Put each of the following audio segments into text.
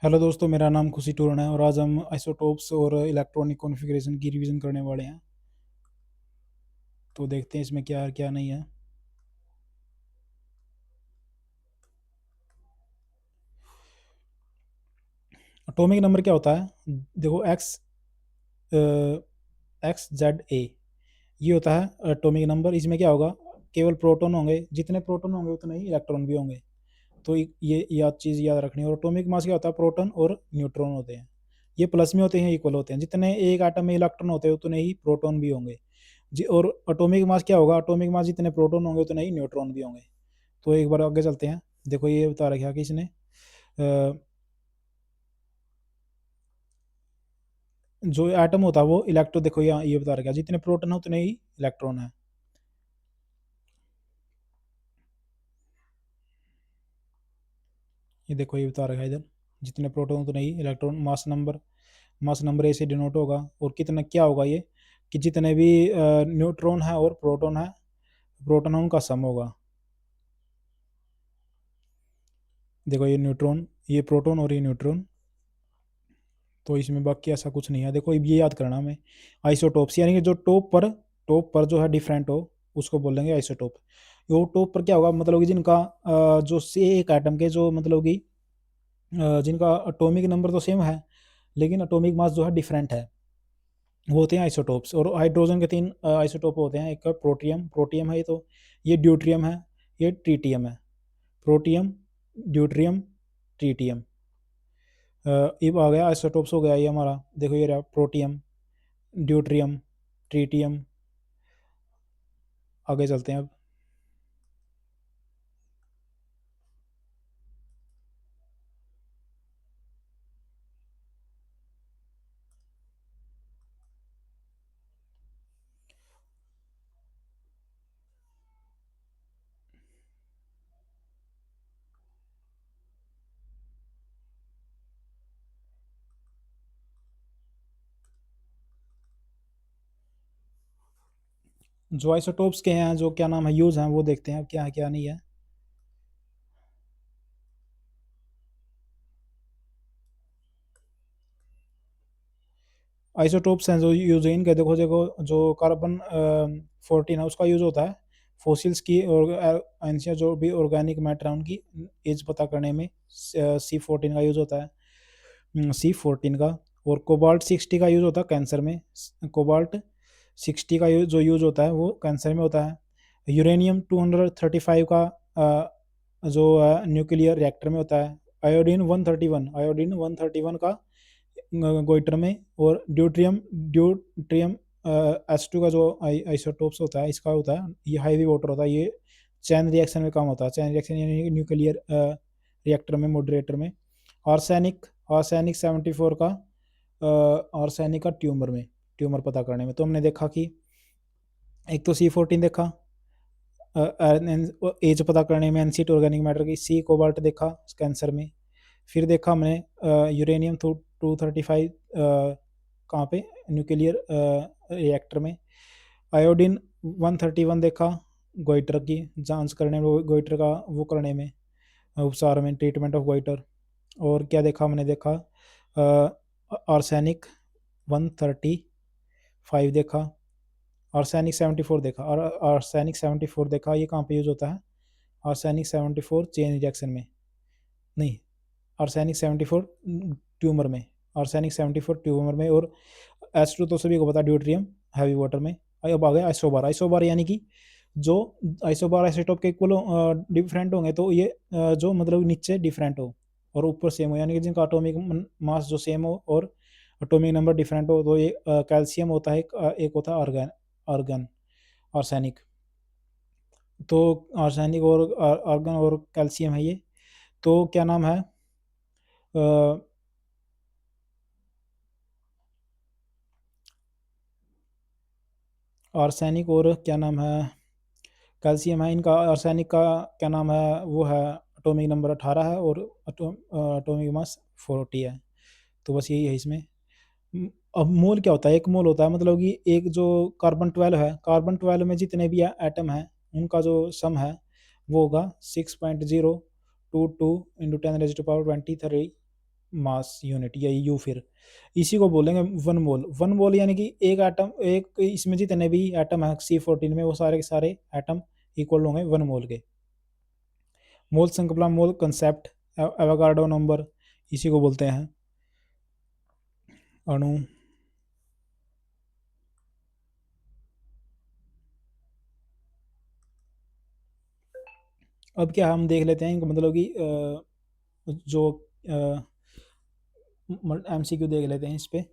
Hello दोस्तों, मेरा नाम खुशी टूरन है और आज हम आइसोटोप्स और इलेक्ट्रॉनिक कॉन्फ़िगरेशन की रिवीजन करने वाले हैं। तो देखते हैं इसमें क्या है क्या नहीं है। एटॉमिक नंबर क्या होता है? देखो, एक्स जेड ए, ये होता है एटॉमिक नंबर। इसमें क्या होगा, केवल प्रोटॉन होंगे, जितने प्रोटॉन होंगे उतने ही इलेक्ट्रॉन भी होंगे। तो ये याद चीज़ याद रखनी है। और एटॉमिक मास क्या होता है, प्रोटॉन और न्यूट्रॉन होते हैं। ये प्लस में होते हैं, इक्वल होते हैं। जितने एक एटम में इलेक्ट्रॉन होते हैं उतने ही प्रोटॉन भी होंगे जी। और एटॉमिक मास क्या होगा, एटॉमिक मास जितने प्रोटॉन होंगे उतने ही न्यूट्रॉन भी होंगे। तो एक बार आगे चलते हैं। देखो, ये बता रखा कि इसने जो एटम होता है वो इलेक्ट्रॉन, देखो यहाँ ये बता रखा है जितने प्रोटॉन है उतने ही इलेक्ट्रॉन है। ये देखो, ये बता रखा है इधर, जितने प्रोटॉन उतने ही इलेक्ट्रॉन। मास नंबर ए से डिनोट होगा। और कितना क्या होगा ये, कि जितने भी न्यूट्रॉन है और प्रोटॉन है, प्रोटॉन है उनका सम होगा। देखो, ये न्यूट्रॉन, ये प्रोटॉन और ये न्यूट्रॉन। तो इसमें बाकी ऐसा कुछ नहीं है। देखो, ये याद करना हमें, आइसोटोप्स यानी कि जो टॉप पर जो है डिफरेंट हो, उसको बोलेंगे आइसोटोप। वो टॉप पर क्या होगा, मतलब कि जिनका जो से एक एटम के जो मतलब कि जिनका एटॉमिक नंबर तो सेम है लेकिन एटॉमिक मास जो है डिफरेंट है, वो होते हैं आइसोटोप्स। और हाइड्रोजन के तीन आइसोटोप होते हैं। एक प्रोटियम प्रोटियम है, ये तो ये ड्यूट्रियम है, ये ट्रीटियम है। Protium, deuterium, tritium. अब आ गया आइसोटोप्स, हो गया ये हमारा। देखो, ये रहा प्रोटियम, ड्यूट्रियम, ट्रीटियम। आगे चलते हैं अब। जो आइसोटोप्स के हैं, जो क्या नाम है, यूज हैं, वो देखते हैं अब क्या है क्या नहीं है। आइसोटोप्स हैं जो यूज है इनके, देखो देखो, जो कार्बन 14 है उसका यूज होता है फोसिल्स की और एंशिया जो भी ऑर्गेनिक मैटर है उनकी एज पता करने में। C14 का यूज होता है, C14 का। और कोबाल्ट 60 का यूज होता है कैंसर में। कोबाल्ट 60 का जो यूज होता है वो कैंसर में होता है। यूरेनियम 235 का जो न्यूक्लियर रिएक्टर में होता है। आयोडीन 131 का गोइटर में। और ड्यूट्रियम H2 का जो आइसोटोप्स होता है, इसका होता है ये हाईवी वाटर होता है। ये चैन रिएक्शन में काम होता है। चैन रिएक्शन यानी न्यूक्लियर रिएक्टर में, मॉडरेटर में। आर्सेनिक आर्सेनिक 74 का आर्सेनिक का ट्यूमर पता करने में। तो हमने देखा कि एक तो C14 देखा एज पता करने में, एनसीट ऑर्गेनिक मैटर की। सी कोबाल्ट देखा कैंसर में। फिर देखा हमने यूरेनियम 235 कहाँ पे, न्यूक्लियर रिएक्टर में। आयोडीन 131 देखा गोइटर की जांच करने में, गोइटर का वो करने में, उपचार में, ट्रीटमेंट ऑफ गोइटर। और क्या देखा हमने, देखा आर्सेनिक 135 देखा। आर्सेनिक 74 देखा। और आर्सेनिक 74 देखा, ये कहाँ पे यूज होता है, आर्सेनिक 74 चेन रिएक्शन में नहीं, आर्सेनिक 74 ट्यूमर में, आर्सेनिक 74 ट्यूमर में। और H2 तो सभी को पता, ड्यूट्रियम हैवी वाटर में। अब आ गया आइसोबार। आइसोबार यानी कि जो आइसोबार आइसोटोप के इक्वल डिफरेंट होंगे, तो ये जो मतलब नीचे डिफरेंट हो और ऊपर सेम हो, यानी कि जिनका एटॉमिक मास जो सेम हो और एटॉमिक नंबर डिफरेंट हो। तो ये कैल्शियम होता है, एक होता है आर्गन आर्गन आर्सेनिक। तो आर्सेनिक और आर्गन और कैल्शियम है ये। तो क्या नाम है, आर्सेनिक और क्या नाम है, कैल्शियम है। इनका आर्सेनिक का क्या नाम है, वो है एटॉमिक नंबर 18 है और एटॉमिक मास 40 है। तो बस यही है इसमें। अब मोल क्या होता है, एक मोल होता है मतलब कि एक जो कार्बन 12 है, कार्बन 12 में जितने भी एटम है उनका जो सम है वो होगा 6.022 × 10⁻23 मास यूनिट या यू, फिर इसी को बोलेंगे 1 मोल। 1 मोल यानी कि एक एटम, एक इसमें जितने भी एटम है C14 में, वो सारे के सारे एटम इक्वल होंगे 1 मोल के। मोल संकल्पना, मोल कंसेप्ट, एवोगाड्रो नंबर, इसी को बोलते हैं अणु। अब क्या हम देख लेते हैं इनको, मतलब कि जो MCQ देख लेते हैं इस पे,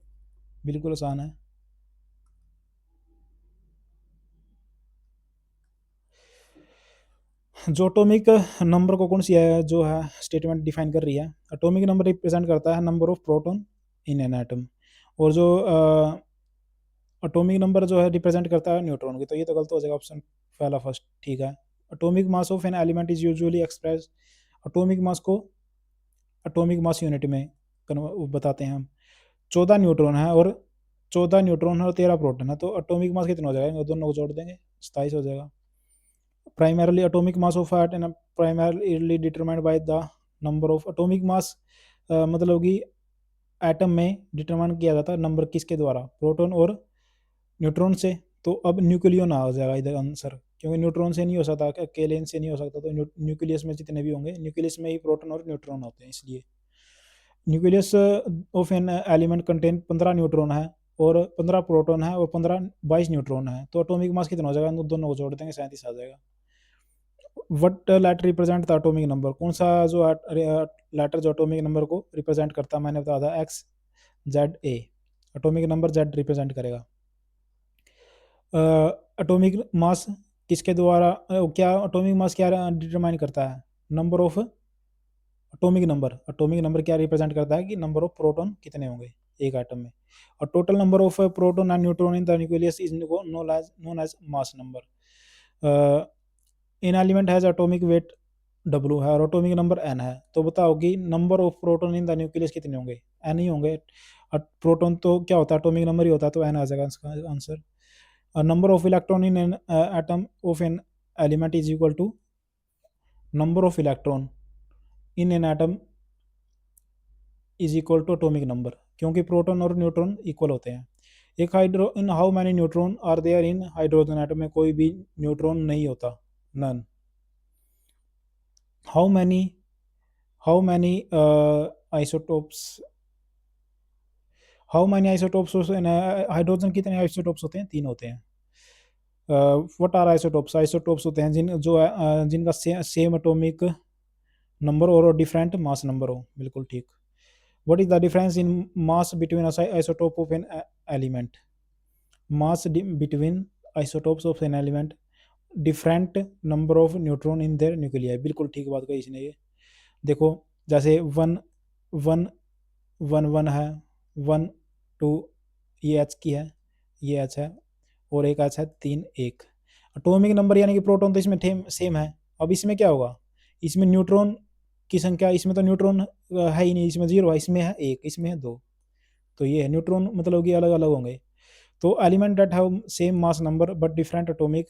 बिल्कुल आसान है। जो एटॉमिक नंबर को कौन सी है जो है स्टेटमेंट डिफाइन कर रही है, एटॉमिक नंबर रिप्रेजेंट करता है number of proton in an atom, और जो एटॉमिक नंबर जो है रिप्रेजेंट करता है न्यूट्रॉन की। तो ये तो गलत हो जाएगा, ऑप्शन पहला फर्स्ट ठीक है। Atomic mass of an element is usually express, atomic mass को एटॉमिक मास यूनिट में बताते हैं हम। 14 न्यूट्रॉन है और 14 न्यूट्रॉन है और 13 प्रोटॉन है, तो एटॉमिक मास कितना हो जाएगा, दोनों को जोड़ देंगे 27 हो जाएगा। Primarily atomic mass of atom primarily determined by the number of atomic mass, मतलब कि एटम में डिटरमाइन किया जाता है नंबर किसके द्वारा, प्रोटॉन और न्यूट्रॉन से। तो अब न्यूक्लियन आ जाएगा इधर आंसर, क्योंकि न्यूट्रॉन से नहीं हो सकता, अकेले से नहीं हो सकता, तो न्यूक्लियस में जितने भी होंगे, न्यूक्लियस में ही प्रोटॉन और न्यूट्रॉन होते हैं, इसलिए nucleus of an element contain 15 neutron है और 15 प्रोटॉन है और 22 न्यूट्रॉन है, तो एटॉमिक मास कितना हो जाएगा, इन दोनों को जोड़ देंगे 37 आ जाएगा। What letter represent the atomic number, कौन सा जो लेटर जो एटॉमिक नंबर को रिप्रेजेंट करता है, मैंने बताया था x Z A, atomic number Z represent करेगा। एटॉमिक मास किसके द्वारा क्या एटॉमिक मास क्या डिटरमाइन करता है, नंबर ऑफ एटॉमिक नंबर क्या रिप्रेजेंट करता है कि नंबर ऑफ प्रोटॉन कितने होंगे एक एटम में, और total number of proton and neutron in the nucleus is known as mass number. In element has atomic weight W है और एटॉमिक नंबर n है, तो बताओ कि number of proton in the nucleus कितने होंगे, n ही होंगे। प्रोटॉन तो क्या होता है, एटॉमिक नंबर ही होता है, तो n आ जाएगा इसका answer. Number of electron in an atom of an element is equal to number of electron in an atom is equal to atomic number, क्योंकि प्रोटॉन और न्यूट्रॉन इक्वल होते हैं। एक hydro in how many neutron are there in hydrogen atom में कोई भी neutron नहीं होता, none. How many isotopes, how many isotopes hydrogen कितने आइसोटोप्स होते हैं, 3 होते हैं। व्हाट आर आइसोटोप्स, आइसोटोप्स होते हैं जिनका सेम एटॉमिक नंबर और डिफरेंट मास नंबर हो, बिल्कुल ठीक। What is the difference in mass between isotope of an element, mass between isotopes of an element, different number of neutron in their nuclei, बिल्कुल ठीक बात कही इसने ये। देखो जैसे वन वन वन वन है, 1 2, ये एच की है, ये एच है, और एक एच है 3 1। एटॉमिक नंबर यानी कि प्रोटॉन तो इसमें सेम है। अब इसमें क्या होगा, इसमें न्यूट्रॉन की संख्या, इसमें तो न्यूट्रॉन है ही नहीं, इसमें 0 है, इसमें है 1, इसमें है 2, तो ये है न्यूट्रॉन, मतलब कि अलग अलग होंगे। तो element that have same mass number but different atomic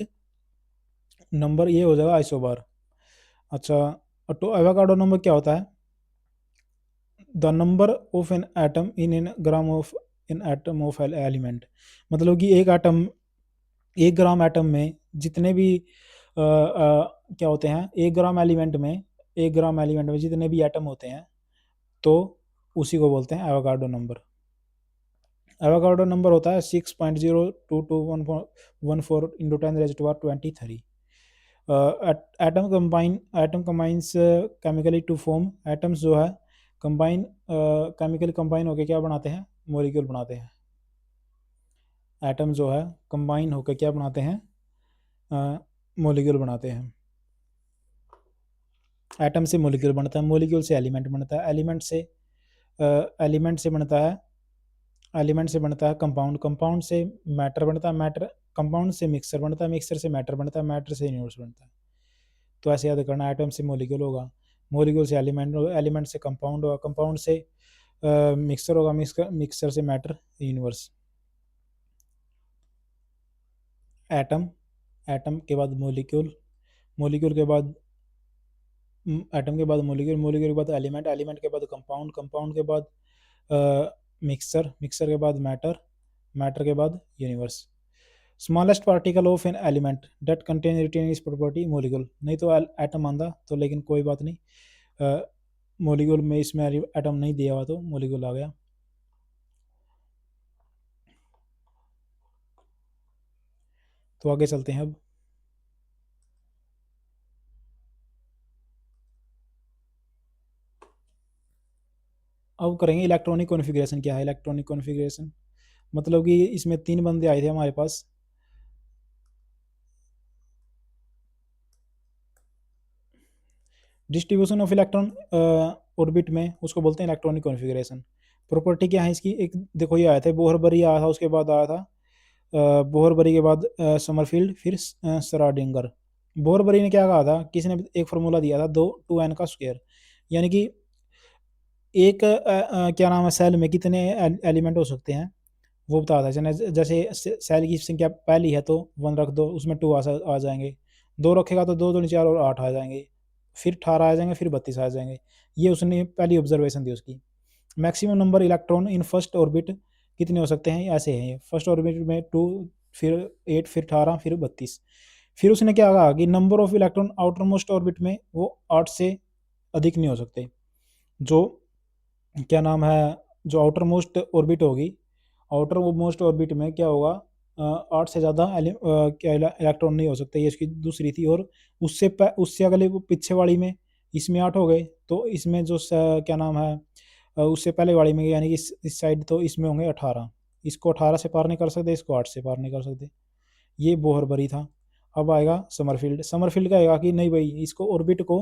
number, ये हो जाएगा आइसोबार। अच्छा, एवोगाड्रो नंबर क्या होता है, the number of an atom in an gram of N atom of element, मतलब कि एक एटम, 1 ग्राम एटम में जितने भी क्या होते हैं, 1 ग्राम एलिमेंट में जितने भी एटम होते हैं, तो उसी को बोलते हैं एवोगाड्रो नंबर। एवोगाड्रो नंबर होता है 6.02214 into 10⁻23। Atom combines chemically to form, atoms जो है कंबाइन केमिकली कंबाइन होकर क्या बनाते हैं, मॉलिक्यूल बनाते हैं। एटम जो है कंबाइन होकर क्या बनाते हैं, मॉलिक्यूल बनाते हैं। एटम से मॉलिक्यूल बनता है, मॉलिक्यूल से एलिमेंट बनता है, एलिमेंट से बनता है, एलिमेंट से बनता है कंपाउंड, कंपाउंड से मैटर बनता है, मैटर कंपाउंड से मिक्सर बनता है, मिक्सर से मैटर बनता है, मैटर से यूनिवर्स बनता है। तो ऐसे याद करना, एटम से मॉलिक्यूल होगा, मॉलिक्यूल से एलिमेंट होगा, एलिमेंट से कंपाउंड होगा, कंपाउंड से मिक्सर होगा, मिक्सर से मैटर यूनिवर्स। एटम, एटम के बाद मॉलिक्यूल, मॉलिक्यूल के बाद एटम के बाद मोलिक्यूल, मोलिक्यूल के बाद एलिमेंट, एलिमेंट के बाद कंपाउंड, कंपाउंड के बाद मिक्सचर, मिक्सचर के बाद मैटर, मैटर के बाद universe. Smallest particle of an element that contain retain its property molecule. नहीं तो एटम आंदा तो, लेकिन कोई बात नहीं, मोलिक्यूल में इसमें एटम नहीं दिया हुआ तो मोलिक्यूल आ गया। तो आगे चलते हैं अब करेंगे इलेक्ट्रॉनिक कॉन्फ़िगरेशन। क्या है इलेक्ट्रॉनिक कॉन्फ़िगरेशन? मतलब कि इसमें 3 बंदे आए थे हमारे पास। डिस्ट्रीब्यूशन ऑफ इलेक्ट्रॉन ऑर्बिट में उसको बोलते हैं इलेक्ट्रॉनिक कॉन्फ़िगरेशन। प्रॉपर्टी क्या है इसकी? एक देखो ये आया था बोहरबरी आया था, उसके बाद आया था बोहरबरी के बाद समरफील्ड, फिर सराडिंगर। बोहरबरी ने क्या कहा था, किसी ने एक फार्मूला दिया था 2n का स्क्वायर, यानी कि एक क्या नाम है सेल में कितने एलिमेंट हो सकते हैं वो बता था। जैसे सेल की संख्या पहली है तो 1 रख दो, उसमें 2 आ जाएंगे। 2 रखेगा तो 2 2 4 और 8 आ जाएंगे, फिर 18 आ जाएंगे, फिर 32 आ जाएंगे। ये उसने पहली ऑब्जर्वेशन दी उसकी। Maximum number electron in first orbit कितने हो सकते हैं? ऐसे हैं, फर्स्ट ऑर्बिट में 2, फिर 8, फिर 18, फिर 32। फिर उसने क्या कहा कि number of electron outer most orbit में वो 8 से अधिक नहीं हो सकते। जो क्या नाम है, जो आउटर मोस्ट ऑर्बिट होगी, आउटर मोस्ट ऑर्बिट में क्या होगा, 8 से ज़्यादा क्या इलेक्ट्रॉन नहीं हो सकते, ये इसकी दूसरी थी। और उससे अगले पीछे वाली में इसमें 8 हो गए, तो इसमें जो क्या नाम है उससे पहले वाली में, यानी कि इस साइड तो इसमें होंगे 18। इसको 18 से पार नहीं कर सकते, इसको 8 से पार नहीं कर सकते। ये बोहरबरी था। अब आएगा समरफील्ड। समरफील्ड का आएगा कि नहीं भाई, इसको ऑर्बिट को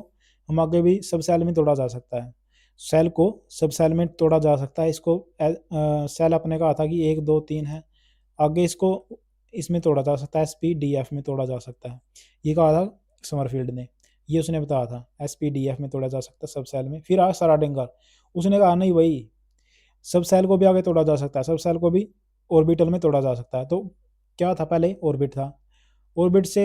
हम आगे भी सब सेल में तोड़ा जा सकता है, सेल को सब सेल में तोड़ा जा सकता है। इसको सेल अपने कहा था कि 1 2 3 है, आगे इसको इसमें तोड़ा जा सकता है, SPDF में तोड़ा जा सकता है। ये कहा था समरफील्ड ने, ये उसने बताया था SPDF में तोड़ा जा सकता है सब सेल में। फिर आया सराडिंगर, उसने कहा नहीं भाई, सब सेल को भी आगे तोड़ा जा सकता है, सब सेल को भी ऑर्बिटल में तोड़ा जा सकता है। तो क्या था, पहले ऑर्बिट था, ऑर्बिट से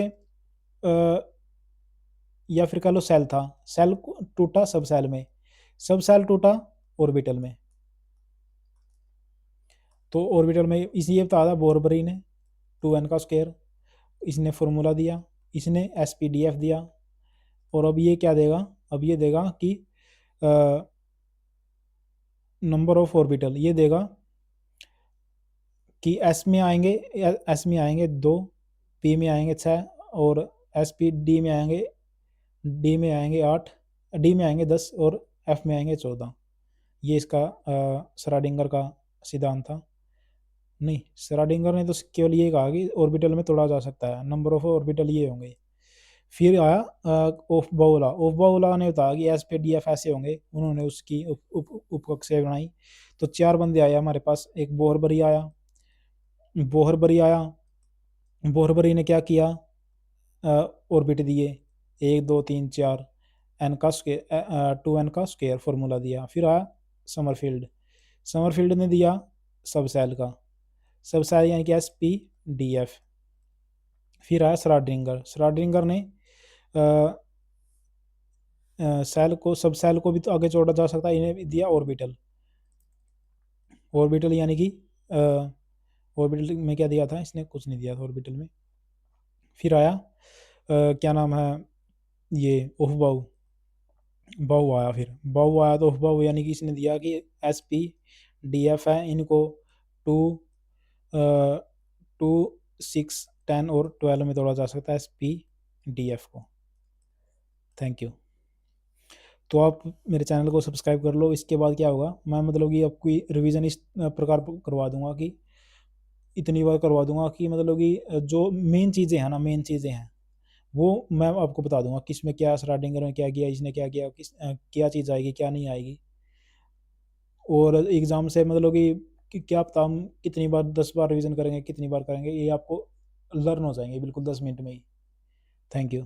या फिर कह लो सेल था, सेल टूटा सब सेल में, सब सेल टूटा ऑर्बिटल में। तो ऑर्बिटल में इसलिए बताया था बोरबरी ने 2n का स्क्वायर, इसने फॉर्मूला दिया, इसने SPDF दिया। और अब ये क्या देगा, अब ये देगा कि नंबर ऑफ ऑर्बिटल, ये देगा कि एस में आएंगे 2, P में आएंगे 6, और SPD में आएंगे, D में आएंगे 8, D में आएंगे 10, और F में आएंगे 14। ये इसका श्रोडिंगर का सिद्धांत था। नहीं, श्रोडिंगर ने तो केवल ये कहा कि ऑर्बिटल में तोड़ा जा सकता है, नंबर ऑफ ऑर्बिटल ये होंगे। फिर आया ऑफ बाउला। ऑफ बाउला ने बताया कि SPDF ऐसे होंगे, उन्होंने उसकी उपकक्षाएं बनाई। तो 4 बंदे आए हमारे पास। एक बोहरबरी आया, बोहरबरी आया, बोहरबरी ने क्या किया, ऑर्बिट दिए 1 2 3 4, एन का स्क्वायर 2n का स्क्वायर फॉर्मूला दिया। फिर आया समरफील्ड, समरफील्ड ने दिया सब सेल का, सब सेल यानी कि SPDF। फिर आया श्रोडिंगर, श्रोडिंगर ने सेल को, सब सेल को भी तो आगे जोड़ा जा सकता है, इन्हें भी दिया ऑर्बिटल। ऑर्बिटल यानी कि ऑर्बिटल में क्या दिया था, इसने कुछ नहीं दिया था ऑर्बिटल में। फिर आया क्या नाम है ये ऑफ बाउ, बाउ आया। फिर बाउ आया तो ऑफ बाउ यानी कि इसने दिया कि SPDF है, इनको 2 2 6 10 और 12 में तोड़ा जा सकता है SPDF को। Thank you. तो आप मेरे चैनल को सब्सक्राइब कर लो। इसके बाद क्या होगा, मैं मतलब कि आपकी रिवीजन इस प्रकार करवा दूंगा कि इतनी बार करवा दूंगा कि मतलब कि जो मेन चीज़ें हैं ना, मेन चीज़ें हैं वो मैं आपको बता दूंगा, किस में क्या, श्रोडिंगर में क्या किया, इसने क्या किया, किस क्या चीज़ आएगी, क्या नहीं आएगी। और एग्ज़ाम से मतलब कि क्या पता हम कितनी बार, 10 बार रिवीजन करेंगे, कितनी बार करेंगे, ये आपको लर्न हो जाएंगे बिल्कुल 10 मिनट में ही। Thank you.